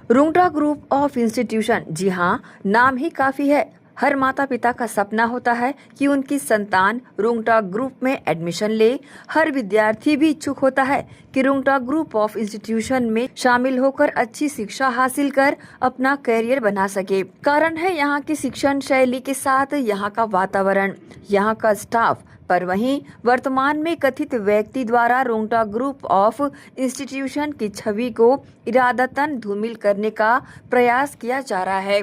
Rungta group of institution, जी हाँ, नाम ही काफी है। हर माता पिता का सपना होता है कि उनकी संतान रुंगटा ग्रुप में एडमिशन ले। हर विद्यार्थी भी इच्छुक होता है कि रुंगटा ग्रुप ऑफ इंस्टीट्यूशन में शामिल होकर अच्छी शिक्षा हासिल कर अपना करियर बना सके। कारण है यहाँ की शिक्षण शैली के साथ यहाँ का वातावरण, यहाँ का स्टाफ। पर वहीं वर्तमान में कथित व्यक्ति द्वारा रुंगटा ग्रुप ऑफ इंस्टीट्यूशन की छवि को इरादतन धूमिल करने का प्रयास किया जा रहा है।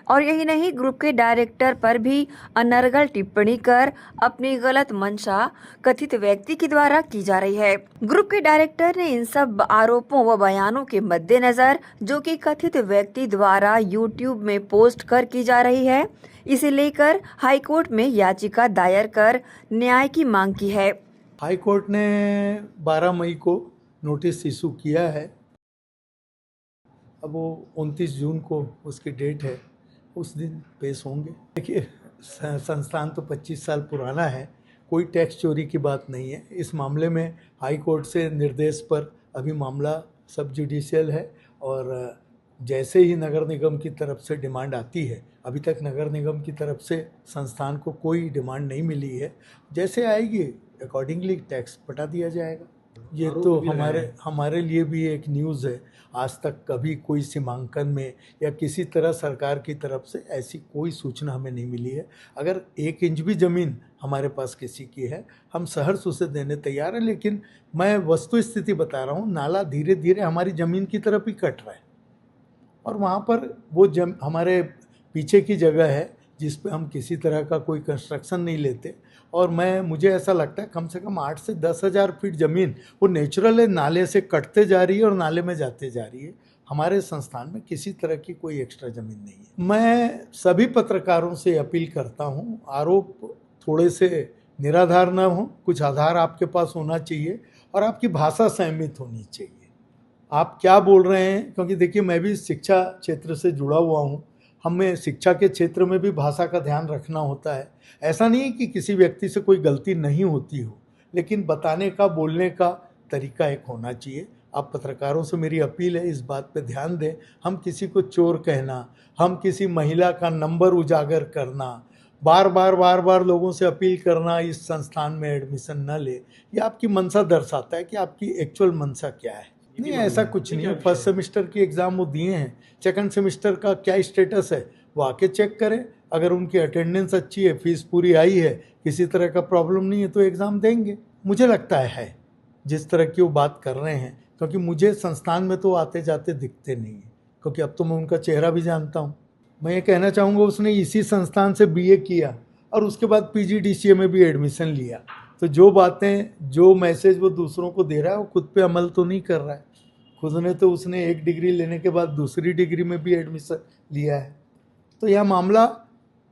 और यही नहीं, ग्रुप के डायरेक्टर पर भी अनर्गल टिप्पणी कर अपनी गलत मंशा कथित व्यक्ति के द्वारा की जा रही है। ग्रुप के डायरेक्टर ने इन सब आरोपों व बयानों के मद्देनजर, जो कि कथित व्यक्ति द्वारा यूट्यूब में पोस्ट कर की जा रही है, इसे लेकर हाईकोर्ट में याचिका दायर कर न्याय की मांग की है। हाईकोर्ट ने 12 मई को नोटिस इशू किया है। अब वो 29 जून को उसकी डेट है, उस दिन पेश होंगे। देखिए, संस्थान तो 25 साल पुराना है, कोई टैक्स चोरी की बात नहीं है। इस मामले में हाई कोर्ट से निर्देश पर अभी मामला सब जुडिशियल है और जैसे ही नगर निगम की तरफ से डिमांड आती है, अभी तक नगर निगम की तरफ से संस्थान को कोई डिमांड नहीं मिली है, जैसे आएगी अकॉर्डिंगली टैक्स पटा दिया जाएगा। ये तो हमारे लिए भी एक न्यूज़ है। आज तक कभी कोई सीमांकन में या किसी तरह सरकार की तरफ से ऐसी कोई सूचना हमें नहीं मिली है। अगर 1 इंच भी ज़मीन हमारे पास किसी की है, हम सहर्ष उसे देने तैयार हैं। लेकिन मैं वस्तु स्थिति बता रहा हूँ, नाला धीरे धीरे हमारी ज़मीन की तरफ ही कट रहा है और वहाँ पर वो हमारे पीछे की जगह है जिस पे हम किसी तरह का कोई कंस्ट्रक्शन नहीं लेते। और मुझे ऐसा लगता है कम से कम 8 से 10 हज़ार फीट ज़मीन वो नेचुरल है, नाले से कटते जा रही है और नाले में जाते जा रही है। हमारे संस्थान में किसी तरह की कोई एक्स्ट्रा ज़मीन नहीं है। मैं सभी पत्रकारों से अपील करता हूँ, आरोप थोड़े से निराधार न हो, कुछ आधार आपके पास होना चाहिए और आपकी भाषा संयमित होनी चाहिए। आप क्या बोल रहे हैं, क्योंकि देखिए मैं भी शिक्षा क्षेत्र से जुड़ा हुआ हूँ। हमें शिक्षा के क्षेत्र में भी भाषा का ध्यान रखना होता है। ऐसा नहीं है कि किसी व्यक्ति से कोई गलती नहीं होती हो, लेकिन बताने का, बोलने का तरीका एक होना चाहिए। आप पत्रकारों से मेरी अपील है, इस बात पे ध्यान दें। हम किसी को चोर कहना, हम किसी महिला का नंबर उजागर करना, बार बार लोगों से अपील करना इस संस्थान में एडमिशन न ले, ये आपकी मंशा दर्शाता है कि आपकी एक्चुअल मंशा क्या है। नहीं, ऐसा कुछ नहीं है। फर्स्ट सेमेस्टर की एग्ज़ाम वो दिए हैं, सेकंड सेमेस्टर का क्या स्टेटस है वो आके चेक करें। अगर उनकी अटेंडेंस अच्छी है, फीस पूरी आई है, किसी तरह का प्रॉब्लम नहीं है तो एग्ज़ाम देंगे। मुझे लगता है जिस तरह की वो बात कर रहे हैं, क्योंकि मुझे संस्थान में तो आते जाते दिखते नहीं हैं, क्योंकि अब तो मैं उनका चेहरा भी जानता हूँ। मैं ये कहना चाहूँगा, उसने इसी संस्थान से BA किया और उसके बाद PGDCA में भी एडमिशन लिया। तो जो बातें, जो मैसेज वो दूसरों को दे रहा है, वो खुद पे अमल तो नहीं कर रहा है। खुद ने तो उसने 1 डिग्री लेने के बाद दूसरी डिग्री में भी एडमिशन लिया है। तो यह मामला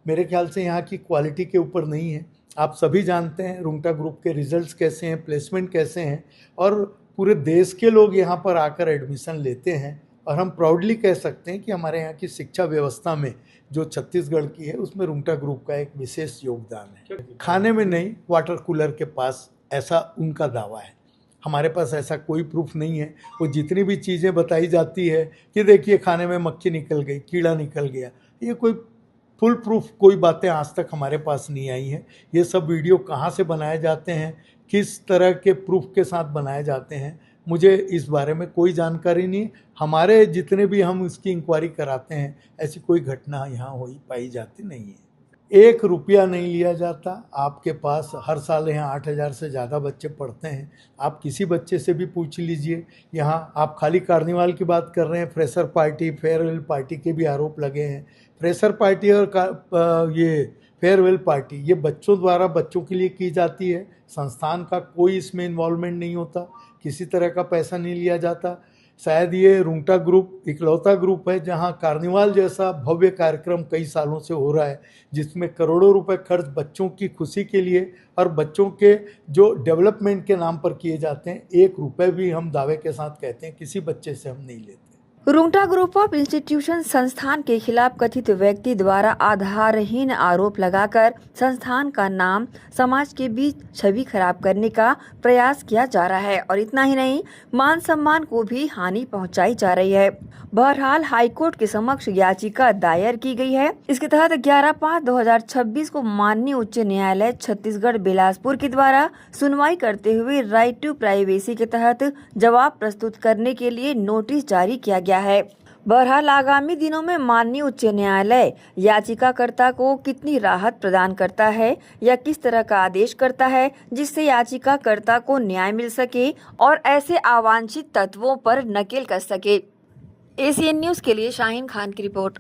मेरे ख्याल से यहाँ की क्वालिटी के ऊपर नहीं है। आप सभी जानते हैं रुंगटा ग्रुप के रिजल्ट्स कैसे हैं, प्लेसमेंट कैसे हैं, और पूरे देश के लोग यहाँ पर आकर एडमिशन लेते हैं। और हम प्राउडली कह सकते हैं कि हमारे यहाँ की शिक्षा व्यवस्था में जो छत्तीसगढ़ की है, उसमें रुंगटा ग्रुप का एक विशेष योगदान है। खाने में नहीं, वाटर कूलर के पास, ऐसा उनका दावा है। हमारे पास ऐसा कोई प्रूफ नहीं है। वो जितनी भी चीज़ें बताई जाती है कि देखिए खाने में मक्खी निकल गई, कीड़ा निकल गया, ये कोई फुल प्रूफ कोई बातें आज तक हमारे पास नहीं आई हैं। ये सब वीडियो कहाँ से बनाए जाते हैं, किस तरह के प्रूफ के साथ बनाए जाते हैं, मुझे इस बारे में कोई जानकारी नहीं। हमारे जितने भी हम इसकी इंक्वायरी कराते हैं, ऐसी कोई घटना यहाँ पाई जाती नहीं है। 1 रुपया नहीं लिया जाता आपके पास। हर साल यहाँ 8,000 से ज़्यादा बच्चे पढ़ते हैं। आप किसी बच्चे से भी पूछ लीजिए। यहाँ आप खाली कार्निवाल की बात कर रहे हैं, फ्रेशर पार्टी, फेयरवेल पार्टी के भी आरोप लगे हैं। फ्रेशर पार्टी और ये फेयरवेल पार्टी, ये बच्चों द्वारा बच्चों के लिए की जाती है। संस्थान का कोई इसमें इन्वॉल्वमेंट नहीं होता, किसी तरह का पैसा नहीं लिया जाता। शायद ये रुंगटा ग्रुप इकलौता ग्रुप है जहां कार्निवाल जैसा भव्य कार्यक्रम कई सालों से हो रहा है, जिसमें करोड़ों रुपए खर्च बच्चों की खुशी के लिए और बच्चों के जो डेवलपमेंट के नाम पर किए जाते हैं। 1 रुपये भी हम दावे के साथ कहते हैं किसी बच्चे से हम नहीं लेते। रुंगटा ग्रुप ऑफ इंस्टीट्यूशन संस्थान के खिलाफ कथित व्यक्ति द्वारा आधारहीन आरोप लगाकर संस्थान का नाम समाज के बीच छवि खराब करने का प्रयास किया जा रहा है और इतना ही नहीं, मान सम्मान को भी हानि पहुंचाई जा रही है। बहरहाल हाईकोर्ट के समक्ष याचिका दायर की गई है। इसके तहत 11/5/2026 को माननीय उच्च न्यायालय छत्तीसगढ़ बिलासपुर के द्वारा सुनवाई करते हुए राइट टू प्राइवेसी के तहत जवाब प्रस्तुत करने के लिए नोटिस जारी किया गया है। बहरहाल आगामी दिनों में माननीय उच्च न्यायालय याचिकाकर्ता को कितनी राहत प्रदान करता है या किस तरह का आदेश करता है जिससे याचिकाकर्ता को न्याय मिल सके और ऐसे अवांछित तत्वों पर नकेल कस सके। एसीएन न्यूज के लिए शाहीन खान की रिपोर्ट।